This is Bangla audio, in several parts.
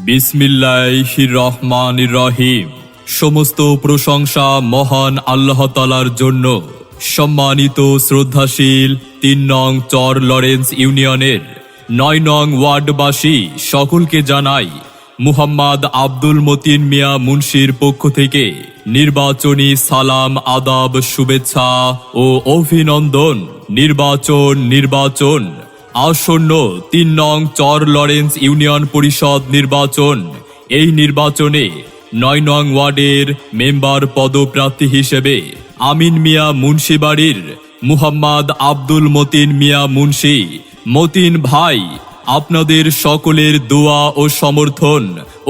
বিসমিল্লাহির রহমানির রহিম। সমস্ত প্রশংসা মহান আল্লাহ তাআলার জন্য। সম্মানিত শ্রদ্ধাশীল ৩ নং চর লরেন্স ইউনিয়নের ৯ নং ওয়ার্ডবাসী সকলকে জানাই মুহাম্মদ আব্দুল মতিন মিয়া মুন্সির পক্ষ থেকে নির্বাচনী সালাম, আদাব, শুভেচ্ছা ও অভিনন্দন। নির্বাচন আসন্ন ৩ নং চর লরেন্স ইউনিয়ন পরিষদ নির্বাচন। এই নির্বাচনে ৯ নং ওয়ার্ডের মেম্বার পদপ্রার্থী হিসেবে আমিন মিয়া মুন্সি বাড়ির মুহাম্মদ আব্দুল মতিন মিয়া মুন্সি, মতিন ভাই, আপনাদের সকলের দোয়া ও সমর্থন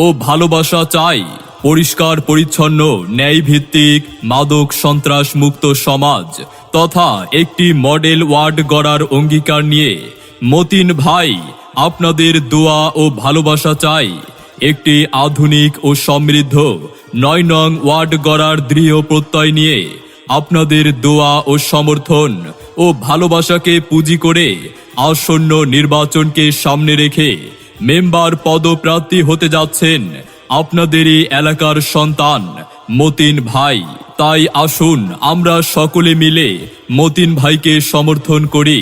ও ভালোবাসা চাই। পরিষ্কার পরিচ্ছন্ন, ন্যায়ভিত্তিক, মাদক সন্ত্রাস মুক্ত সমাজ তথা একটি মডেল ওয়ার্ড গড়ার অঙ্গীকার নিয়ে মতিন ভাই আপনাদের দোয়া ও ভালোবাসা চাই। একটি আধুনিক ও সমৃদ্ধ ৯ নং ওয়ার্ড গড়ার দৃঢ় প্রত্যয় নিয়ে আপনাদের দোয়া ও সমর্থন ও ভালোবাসাকে পুঁজি করে আসন্ন নির্বাচনকে সামনে রেখে মেম্বার পদপ্রার্থী হতে যাচ্ছেন আপনাদেরই এলাকার সন্তান মতিন ভাই। তাই আসুন আমরা সকলে মিলে মতিন ভাইকে সমর্থন করি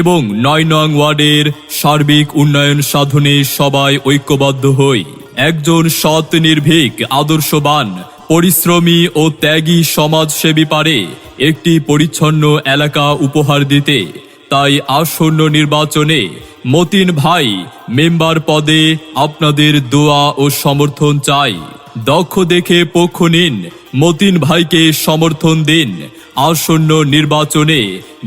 এবং ৯ নং ওয়ার্ডের সার্বিক উন্নয়ন সাধনে সবাই ঐক্যবদ্ধ হই। একজন সৎ, নির্ভীক, আদর্শবান, পরিশ্রমী ও ত্যাগী সমাজসেবী পারে একটি পরিচ্ছন্ন এলাকা উপহার দিতে। তাই আসন্ন নির্বাচনে মতিন ভাই মেম্বার পদে আপনাদের দোয়া ও সমর্থন চাই। দক্ষ দেখে পক্ষ নিন, মতিন ভাইকে সমর্থন দিন। আসন্ন নির্বাচনে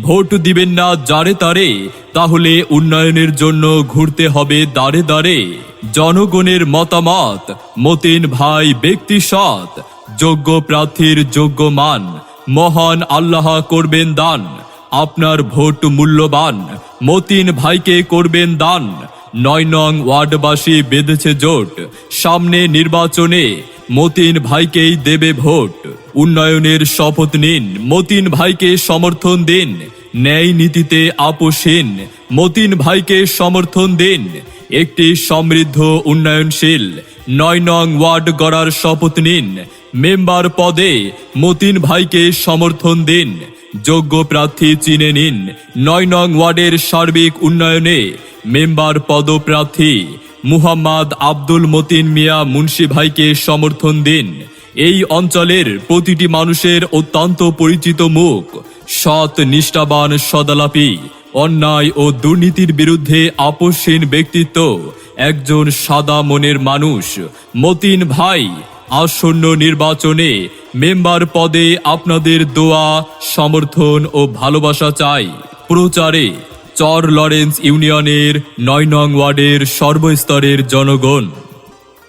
ভোট দিবেন না যারে তারে, তাহলে উন্নয়নের জন্য ঘুরতে হবে দাঁড়ে দাঁড়ে। জনগণের মতামত, মতিন ভাই ব্যক্তি সৎ, যোগ্য প্রার্থীর যোগ্য মান, মহান আল্লাহ করবেন দান। আপনার ভোট মূল্যবান, মতিন ভাইকে করবেন দান। ৯ নং ওয়ার্ডবাসী বেঁধেছে জোট, সামনে নির্বাচনে মতিন ভাইকেই দেবে ভোট। উন্নয়নের শপথ নিন, মতিন ভাইকে সমর্থন দিন। ন্যায় নীতিতে আপোষহীন, মতিন ভাইকে সমর্থন দিন। একটি সমৃদ্ধ, উন্নয়নশীল ৯ নং ওয়ার্ড গড়ার শপথ নিন। মেম্বার পদে মতিন ভাইকে সমর্থন দিন। যোগ্য প্রার্থী চিনে নিন। ৯ নং ওয়ার্ডের সার্বিক উন্নয়নে মেম্বার পদপ্রার্থী মুহাম্মদ আব্দুল মতিন মিয়া মুন্সি ভাইকে সমর্থন দিন। এই অঞ্চলের প্রতিটি মানুষের অত্যন্ত পরিচিত মুখ, সৎ, নিষ্ঠাবান, সদালাপী, অন্যায় ও দুর্নীতির বিরুদ্ধে আপোষহীন ব্যক্তিত্ব, একজন সাদা মনের মানুষ মতিন ভাই। আসন্ন নির্বাচনে মেম্বার পদে আপনাদের দোয়া, সমর্থন ও ভালোবাসা চাই। প্রচারে চর লরেন্স ইউনিয়নের ৯ নং ওয়ার্ডের সর্বস্তরের জনগণ।